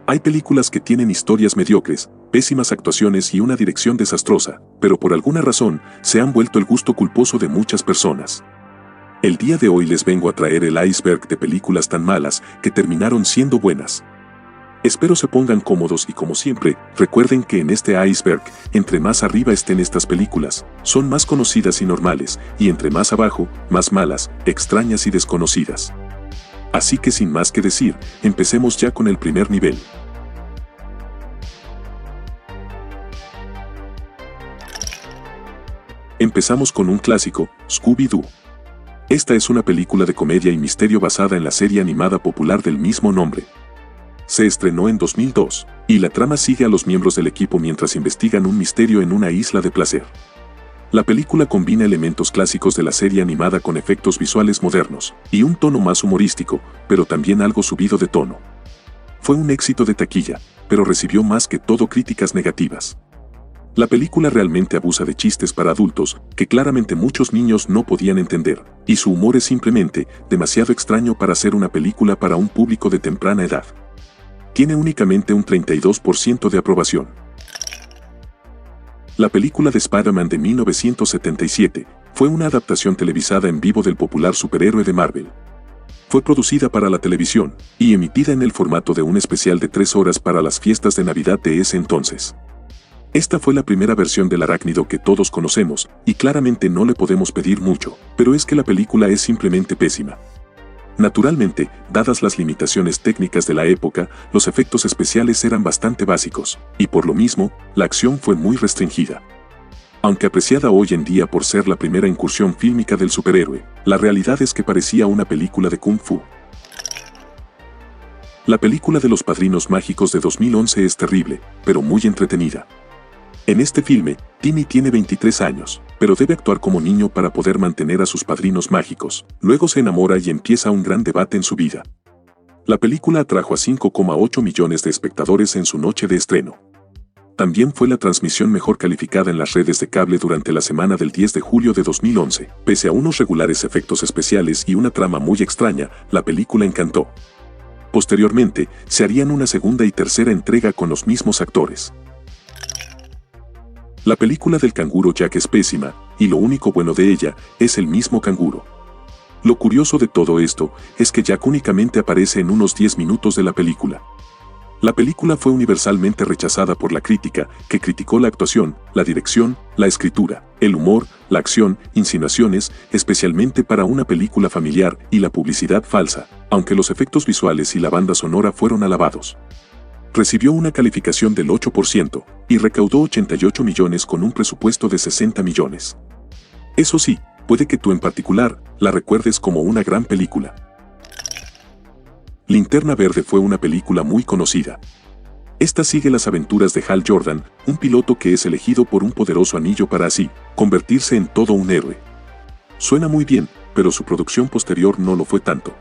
Hay películas que tienen historias mediocres, pésimas actuaciones y una dirección desastrosa, pero por alguna razón se han vuelto el gusto culposo de muchas personas. El día de hoy les vengo a traer el iceberg de películas tan malas que terminaron siendo buenas. Espero se pongan cómodos y como siempre, recuerden que en este iceberg, entre más arriba estén estas películas, son más conocidas y normales, y entre más abajo, más malas, extrañas y desconocidas. Así que sin más que decir, empecemos ya con el primer nivel. Empezamos con un clásico, Scooby-Doo. Esta es una película de comedia y misterio basada en la serie animada popular del mismo nombre. Se estrenó en 2002, y la trama sigue a los miembros del equipo mientras investigan un misterio en una isla de placer. La película combina elementos clásicos de la serie animada con efectos visuales modernos, y un tono más humorístico, pero también algo subido de tono. Fue un éxito de taquilla, pero recibió más que todo críticas negativas. La película realmente abusa de chistes para adultos, que claramente muchos niños no podían entender, y su humor es simplemente demasiado extraño para ser una película para un público de temprana edad. Tiene únicamente un 32% de aprobación. La película de Spider-Man de 1977 fue una adaptación televisada en vivo del popular superhéroe de Marvel. Fue producida para la televisión y emitida en el formato de un especial de 3 horas para las fiestas de Navidad de ese entonces. Esta fue la primera versión del arácnido que todos conocemos y claramente no le podemos pedir mucho, pero es que la película es simplemente pésima. Naturalmente, dadas las limitaciones técnicas de la época, los efectos especiales eran bastante básicos, y por lo mismo, la acción fue muy restringida. Aunque apreciada hoy en día por ser la primera incursión fílmica del superhéroe, la realidad es que parecía una película de Kung Fu. La película de Los Padrinos Mágicos de 2011 es terrible, pero muy entretenida. En este filme, Timmy tiene 23 años, pero debe actuar como niño para poder mantener a sus padrinos mágicos. Luego se enamora y empieza un gran debate en su vida. La película atrajo a 5,8 millones de espectadores en su noche de estreno. También fue la transmisión mejor calificada en las redes de cable durante la semana del 10 de julio de 2011. Pese a unos regulares efectos especiales y una trama muy extraña, la película encantó. Posteriormente, se harían una segunda y tercera entrega con los mismos actores. La película del canguro Jack es pésima, y lo único bueno de ella es el mismo canguro. Lo curioso de todo esto es que Jack únicamente aparece en unos 10 minutos de la película. La película fue universalmente rechazada por la crítica, que criticó la actuación, la dirección, la escritura, el humor, la acción, insinuaciones, especialmente para una película familiar, y la publicidad falsa, aunque los efectos visuales y la banda sonora fueron alabados. Recibió una calificación del 8% y recaudó 88 millones con un presupuesto de 60 millones. Eso sí, puede que tú en particular la recuerdes como una gran película. Linterna Verde fue una película muy conocida. Esta sigue las aventuras de Hal Jordan, un piloto que es elegido por un poderoso anillo para así convertirse en todo un héroe. Suena muy bien, pero su producción posterior no lo fue tanto.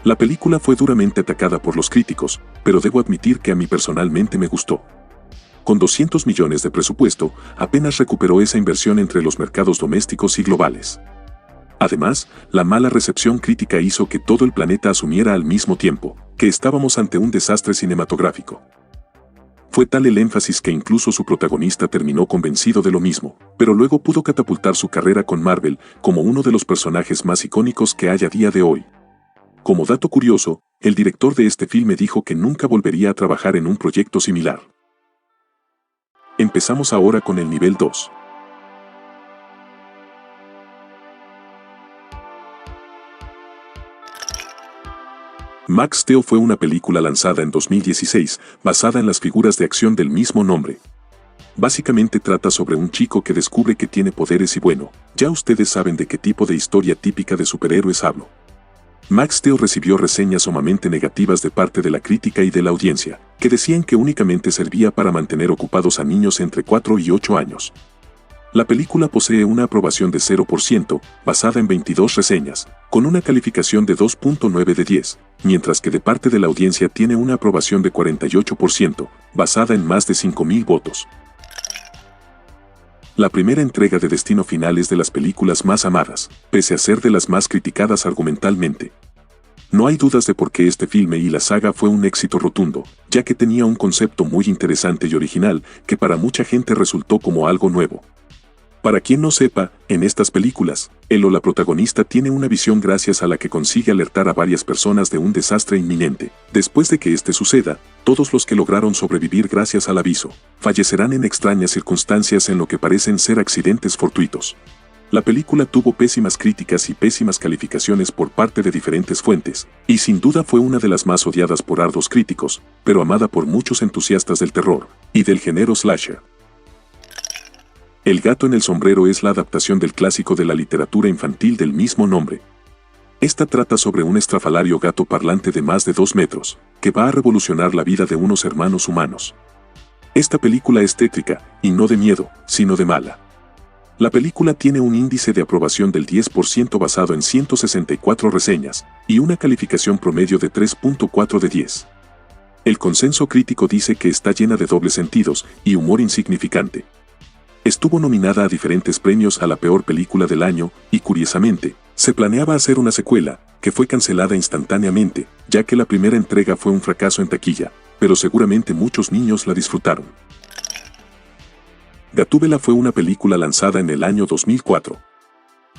La película fue duramente atacada por los críticos, pero debo admitir que a mí personalmente me gustó. Con 200 millones de presupuesto, apenas recuperó esa inversión entre los mercados domésticos y globales. Además, la mala recepción crítica hizo que todo el planeta asumiera al mismo tiempo que estábamos ante un desastre cinematográfico. Fue tal el énfasis que incluso su protagonista terminó convencido de lo mismo, pero luego pudo catapultar su carrera con Marvel como uno de los personajes más icónicos que hay a día de hoy. Como dato curioso, el director de este filme dijo que nunca volvería a trabajar en un proyecto similar. Empezamos ahora con el nivel 2. Max Steel fue una película lanzada en 2016, basada en las figuras de acción del mismo nombre. Básicamente trata sobre un chico que descubre que tiene poderes y bueno, ya ustedes saben de qué tipo de historia típica de superhéroes hablo. Max Steel recibió reseñas sumamente negativas de parte de la crítica y de la audiencia, que decían que únicamente servía para mantener ocupados a niños entre 4 y 8 años. La película posee una aprobación de 0%, basada en 22 reseñas, con una calificación de 2.9 de 10, mientras que de parte de la audiencia tiene una aprobación de 48%, basada en más de 5.000 votos. La primera entrega de Destino Final es de las películas más amadas, pese a ser de las más criticadas argumentalmente. No hay dudas de por qué este filme y la saga fue un éxito rotundo, ya que tenía un concepto muy interesante y original que para mucha gente resultó como algo nuevo. Para quien no sepa, en estas películas, él o la protagonista tiene una visión gracias a la que consigue alertar a varias personas de un desastre inminente. Después de que este suceda, todos los que lograron sobrevivir gracias al aviso, fallecerán en extrañas circunstancias en lo que parecen ser accidentes fortuitos. La película tuvo pésimas críticas y pésimas calificaciones por parte de diferentes fuentes, y sin duda fue una de las más odiadas por arduos críticos, pero amada por muchos entusiastas del terror y del género slasher. El gato en el sombrero es la adaptación del clásico de la literatura infantil del mismo nombre. Esta trata sobre un estrafalario gato parlante de más de 2 metros, que va a revolucionar la vida de unos hermanos humanos. Esta película es tétrica, y no de miedo, sino de mala. La película tiene un índice de aprobación del 10% basado en 164 reseñas, y una calificación promedio de 3.4 de 10. El consenso crítico dice que está llena de dobles sentidos y humor insignificante. Estuvo nominada a diferentes premios a la peor película del año, y curiosamente, se planeaba hacer una secuela, que fue cancelada instantáneamente, ya que la primera entrega fue un fracaso en taquilla, pero seguramente muchos niños la disfrutaron. Gatúbela fue una película lanzada en el año 2004.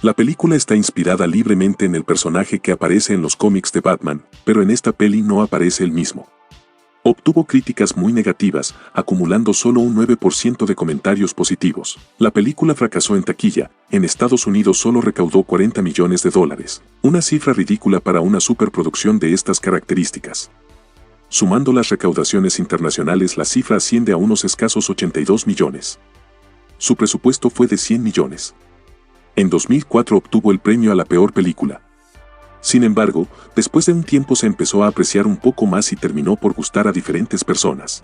La película está inspirada libremente en el personaje que aparece en los cómics de Batman, pero en esta peli no aparece el mismo. Obtuvo críticas muy negativas, acumulando solo un 9% de comentarios positivos. La película fracasó en taquilla, en Estados Unidos solo recaudó $40 millones, una cifra ridícula para una superproducción de estas características. Sumando las recaudaciones internacionales, la cifra asciende a unos escasos 82 millones. Su presupuesto fue de 100 millones. En 2004 obtuvo el premio a la peor película. Sin embargo, después de un tiempo se empezó a apreciar un poco más y terminó por gustar a diferentes personas.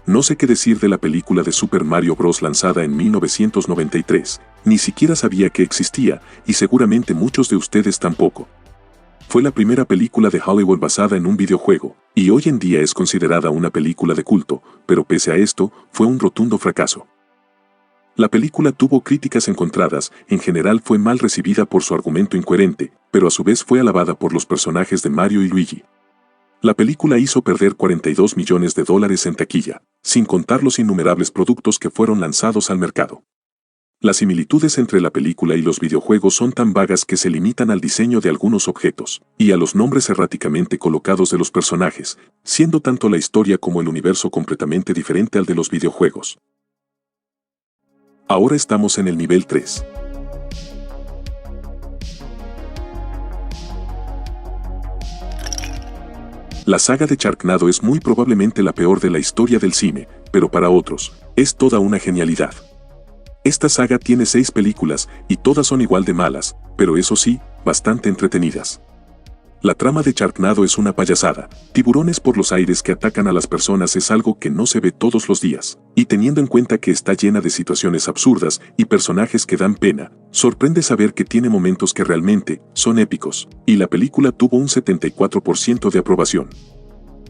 No sé qué decir de la película de Super Mario Bros. Lanzada en 1993, ni siquiera sabía que existía, y seguramente muchos de ustedes tampoco. Fue la primera película de Hollywood basada en un videojuego, y hoy en día es considerada una película de culto, pero pese a esto, fue un rotundo fracaso. La película tuvo críticas encontradas, en general fue mal recibida por su argumento incoherente, pero a su vez fue alabada por los personajes de Mario y Luigi. La película hizo perder $42 millones en taquilla, sin contar los innumerables productos que fueron lanzados al mercado. Las similitudes entre la película y los videojuegos son tan vagas que se limitan al diseño de algunos objetos, y a los nombres erráticamente colocados de los personajes, siendo tanto la historia como el universo completamente diferente al de los videojuegos. Ahora estamos en el nivel 3. La saga de Sharknado es muy probablemente la peor de la historia del cine, pero para otros, es toda una genialidad. Esta saga tiene 6 películas, y todas son igual de malas, pero eso sí, bastante entretenidas. La trama de Sharknado es una payasada. Tiburones por los aires que atacan a las personas es algo que no se ve todos los días, y teniendo en cuenta que está llena de situaciones absurdas y personajes que dan pena, sorprende saber que tiene momentos que realmente son épicos, y la película tuvo un 74% de aprobación.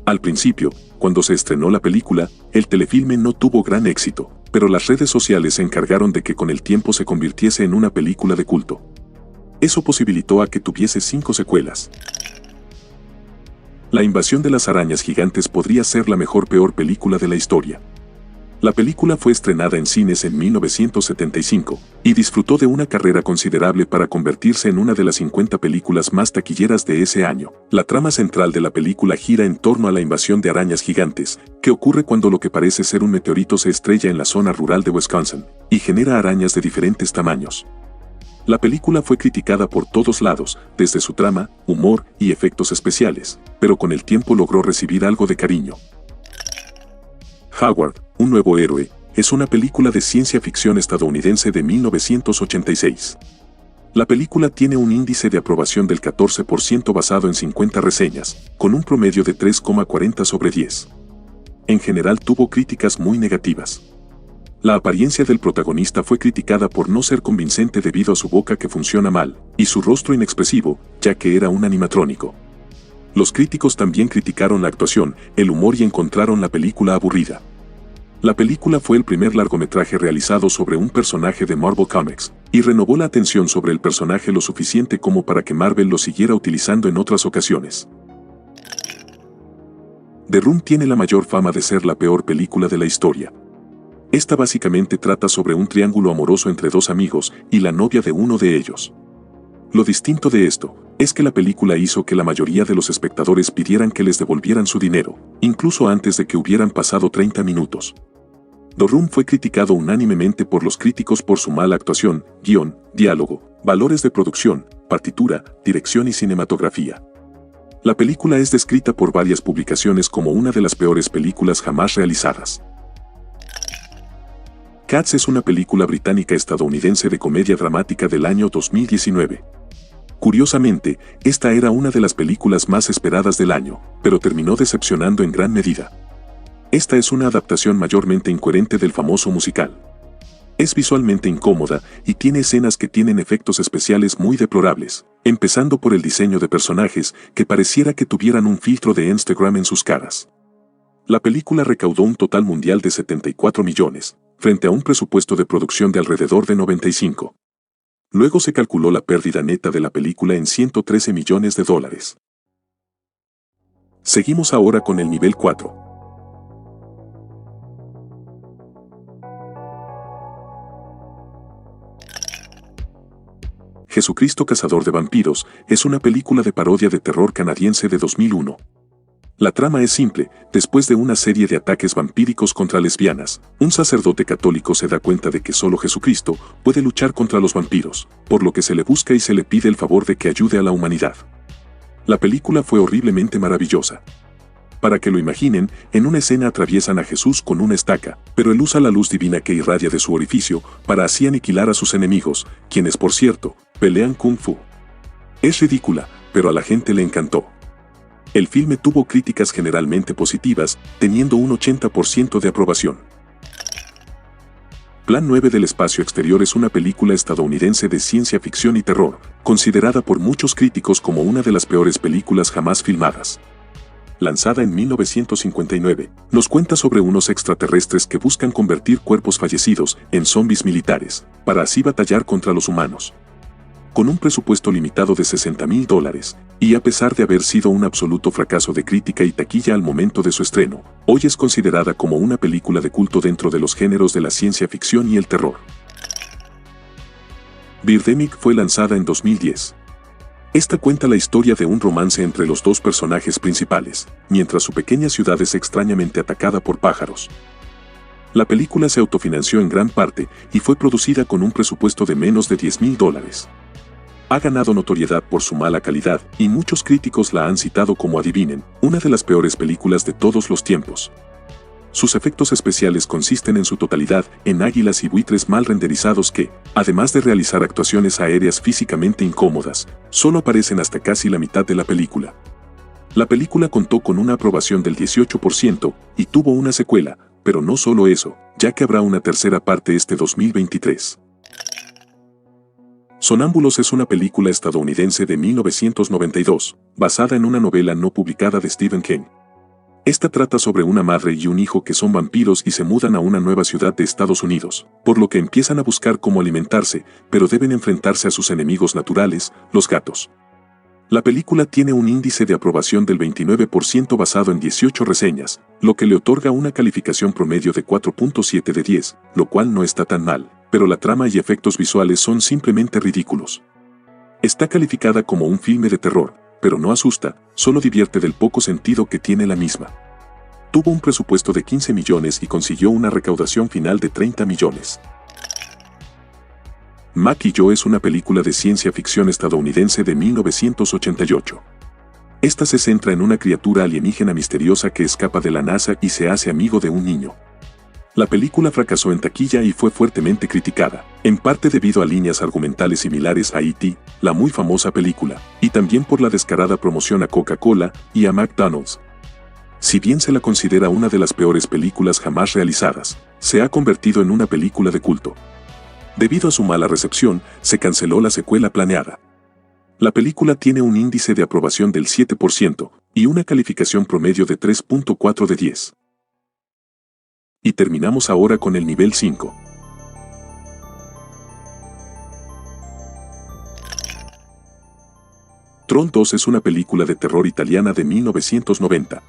Al principio, cuando se estrenó la película, el telefilme no tuvo gran éxito, pero las redes sociales se encargaron de que con el tiempo se convirtiese en una película de culto. Eso posibilitó a que tuviese 5 secuelas. La invasión de las arañas gigantes podría ser la peor película de la historia. La película fue estrenada en cines en 1975, y disfrutó de una carrera considerable para convertirse en una de las 50 películas más taquilleras de ese año. La trama central de la película gira en torno a la invasión de arañas gigantes, que ocurre cuando lo que parece ser un meteorito se estrella en la zona rural de Wisconsin, y genera arañas de diferentes tamaños. La película fue criticada por todos lados, desde su trama, humor y efectos especiales, pero con el tiempo logró recibir algo de cariño. Howard, un nuevo héroe, es una película de ciencia ficción estadounidense de 1986. La película tiene un índice de aprobación del 14% basado en 50 reseñas, con un promedio de 3,40 sobre 10. En general tuvo críticas muy negativas. La apariencia del protagonista fue criticada por no ser convincente debido a su boca que funciona mal, y su rostro inexpresivo, ya que era un animatrónico. Los críticos también criticaron la actuación, el humor y encontraron la película aburrida. La película fue el primer largometraje realizado sobre un personaje de Marvel Comics, y renovó la atención sobre el personaje lo suficiente como para que Marvel lo siguiera utilizando en otras ocasiones. The Room tiene la mayor fama de ser la peor película de la historia. Esta básicamente trata sobre un triángulo amoroso entre dos amigos y la novia de uno de ellos. Lo distinto de esto es que la película hizo que la mayoría de los espectadores pidieran que les devolvieran su dinero, incluso antes de que hubieran pasado 30 minutos. The Room fue criticado unánimemente por los críticos por su mala actuación, guión, diálogo, valores de producción, partitura, dirección y cinematografía. La película es descrita por varias publicaciones como una de las peores películas jamás realizadas. Cats es una película británica-estadounidense de comedia dramática del año 2019. Curiosamente, esta era una de las películas más esperadas del año, pero terminó decepcionando en gran medida. Esta es una adaptación mayormente incoherente del famoso musical. Es visualmente incómoda y tiene escenas que tienen efectos especiales muy deplorables, empezando por el diseño de personajes que pareciera que tuvieran un filtro de Instagram en sus caras. La película recaudó un total mundial de 74 millones, frente a un presupuesto de producción de alrededor de 95. Luego se calculó la pérdida neta de la película en 113 millones de dólares. Seguimos ahora con el nivel 4. Jesucristo Cazador de Vampiros es una película de parodia de terror canadiense de 2001. La trama es simple: después de una serie de ataques vampíricos contra lesbianas, un sacerdote católico se da cuenta de que solo Jesucristo puede luchar contra los vampiros, por lo que se le busca y se le pide el favor de que ayude a la humanidad. La película fue horriblemente maravillosa. Para que lo imaginen, en una escena atraviesan a Jesús con una estaca, pero él usa la luz divina que irradia de su orificio para así aniquilar a sus enemigos, quienes por cierto, pelean kung fu. Es ridícula, pero a la gente le encantó. El filme tuvo críticas generalmente positivas, teniendo un 80% de aprobación. Plan 9 del espacio exterior es una película estadounidense de ciencia ficción y terror, considerada por muchos críticos como una de las peores películas jamás filmadas. Lanzada en 1959, nos cuenta sobre unos extraterrestres que buscan convertir cuerpos fallecidos en zombies militares, para así batallar contra los humanos. Con un presupuesto limitado de $60,000, y a pesar de haber sido un absoluto fracaso de crítica y taquilla al momento de su estreno, hoy es considerada como una película de culto dentro de los géneros de la ciencia ficción y el terror. Birdemic fue lanzada en 2010. Esta cuenta la historia de un romance entre los dos personajes principales, mientras su pequeña ciudad es extrañamente atacada por pájaros. La película se autofinanció en gran parte y fue producida con un presupuesto de menos de $10,000. Ha ganado notoriedad por su mala calidad y muchos críticos la han citado como, adivinen, una de las peores películas de todos los tiempos. Sus efectos especiales consisten en su totalidad en águilas y buitres mal renderizados que, además de realizar actuaciones aéreas físicamente incómodas, solo aparecen hasta casi la mitad de la película. La película contó con una aprobación del 18% y tuvo una secuela, pero no solo eso, ya que habrá una tercera parte este 2023. Sonámbulos es una película estadounidense de 1992, basada en una novela no publicada de Stephen King. Esta trata sobre una madre y un hijo que son vampiros y se mudan a una nueva ciudad de Estados Unidos, por lo que empiezan a buscar cómo alimentarse, pero deben enfrentarse a sus enemigos naturales, los gatos. La película tiene un índice de aprobación del 29% basado en 18 reseñas, lo que le otorga una calificación promedio de 4.7 de 10, lo cual no está tan mal, pero la trama y efectos visuales son simplemente ridículos. Está calificada como un filme de terror, pero no asusta, solo divierte del poco sentido que tiene la misma. Tuvo un presupuesto de 15 millones y consiguió una recaudación final de 30 millones. Mac y yo es una película de ciencia ficción estadounidense de 1988. Esta se centra en una criatura alienígena misteriosa que escapa de la NASA y se hace amigo de un niño. La película fracasó en taquilla y fue fuertemente criticada, en parte debido a líneas argumentales similares a E.T., la muy famosa película, y también por la descarada promoción a Coca-Cola y a McDonald's. Si bien se la considera una de las peores películas jamás realizadas, se ha convertido en una película de culto. Debido a su mala recepción, se canceló la secuela planeada. La película tiene un índice de aprobación del 7% y una calificación promedio de 3.4 de 10. Y terminamos ahora con el nivel 5. Tron 2 es una película de terror italiana de 1990.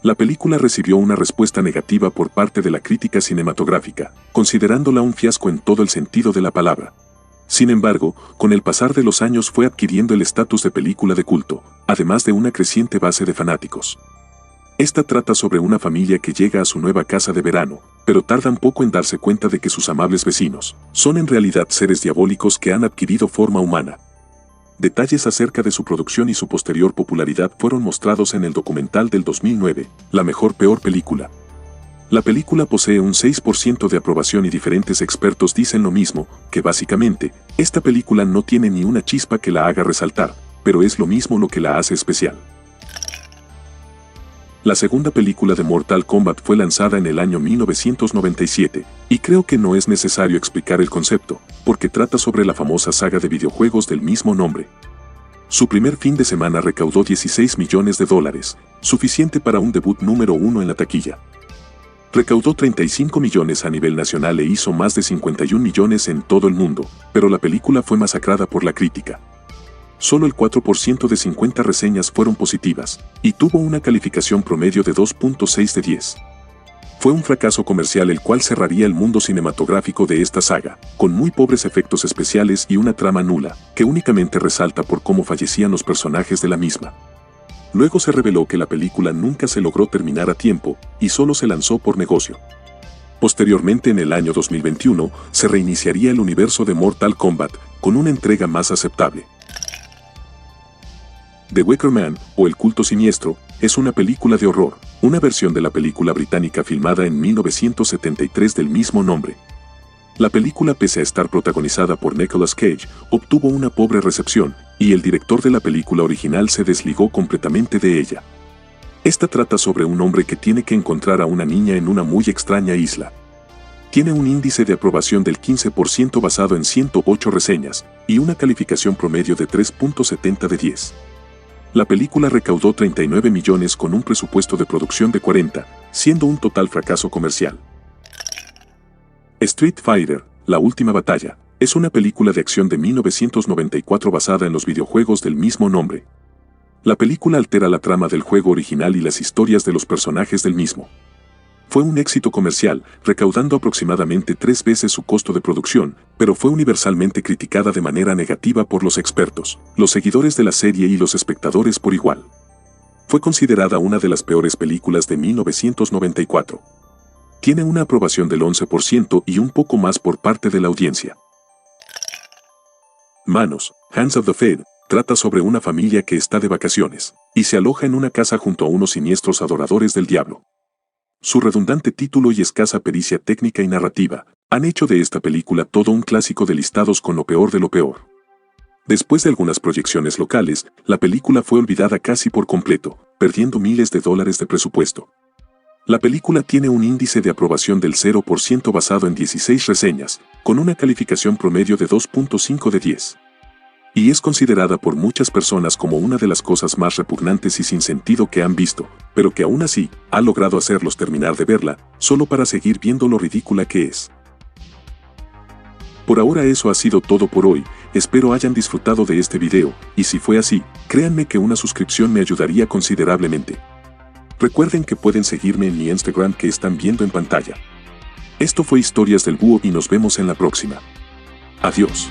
La película recibió una respuesta negativa por parte de la crítica cinematográfica, considerándola un fiasco en todo el sentido de la palabra. Sin embargo, con el pasar de los años fue adquiriendo el estatus de película de culto, además de una creciente base de fanáticos. Esta trata sobre una familia que llega a su nueva casa de verano, pero tardan poco en darse cuenta de que sus amables vecinos son en realidad seres diabólicos que han adquirido forma humana. Detalles acerca de su producción y su posterior popularidad fueron mostrados en el documental del 2009, La mejor peor película. La película posee un 6% de aprobación y diferentes expertos dicen lo mismo, que básicamente, esta película no tiene ni una chispa que la haga resaltar, pero es lo mismo lo que la hace especial. La segunda película de Mortal Kombat fue lanzada en el año 1997, y creo que no es necesario explicar el concepto, porque trata sobre la famosa saga de videojuegos del mismo nombre. Su primer fin de semana recaudó $16 millones, suficiente para un debut número 1 en la taquilla. Recaudó 35 millones a nivel nacional e hizo más de 51 millones en todo el mundo, pero la película fue masacrada por la crítica. Solo el 4% de 50 reseñas fueron positivas, y tuvo una calificación promedio de 2.6 de 10. Fue un fracaso comercial el cual cerraría el mundo cinematográfico de esta saga, con muy pobres efectos especiales y una trama nula, que únicamente resalta por cómo fallecían los personajes de la misma. Luego se reveló que la película nunca se logró terminar a tiempo, y solo se lanzó por negocio. Posteriormente en el año 2021, se reiniciaría el universo de Mortal Kombat, con una entrega más aceptable. The Wicker Man, o El culto siniestro, es una película de horror, una versión de la película británica filmada en 1973 del mismo nombre. La película, pese a estar protagonizada por Nicolas Cage, obtuvo una pobre recepción, y el director de la película original se desligó completamente de ella. Esta trata sobre un hombre que tiene que encontrar a una niña en una muy extraña isla. Tiene un índice de aprobación del 15% basado en 108 reseñas, y una calificación promedio de 3.70 de 10. La película recaudó 39 millones con un presupuesto de producción de 40, siendo un total fracaso comercial. Street Fighter, La última batalla, es una película de acción de 1994 basada en los videojuegos del mismo nombre. La película altera la trama del juego original y las historias de los personajes del mismo. Fue un éxito comercial, recaudando aproximadamente 3 veces su costo de producción, pero fue universalmente criticada de manera negativa por los expertos, los seguidores de la serie y los espectadores por igual. Fue considerada una de las peores películas de 1994. Tiene una aprobación del 11% y un poco más por parte de la audiencia. Manos, Hands of the Fate, trata sobre una familia que está de vacaciones, y se aloja en una casa junto a unos siniestros adoradores del diablo. Su redundante título y escasa pericia técnica y narrativa han hecho de esta película todo un clásico de listados con lo peor de lo peor. Después de algunas proyecciones locales, la película fue olvidada casi por completo, perdiendo miles de dólares de presupuesto. La película tiene un índice de aprobación del 0% basado en 16 reseñas, con una calificación promedio de 2.5 de 10. Y es considerada por muchas personas como una de las cosas más repugnantes y sin sentido que han visto, pero que aún así, ha logrado hacerlos terminar de verla, solo para seguir viendo lo ridícula que es. Por ahora eso ha sido todo por hoy, espero hayan disfrutado de este video, y si fue así, créanme que una suscripción me ayudaría considerablemente. Recuerden que pueden seguirme en mi Instagram que están viendo en pantalla. Esto fue Historias del Búho y nos vemos en la próxima. Adiós.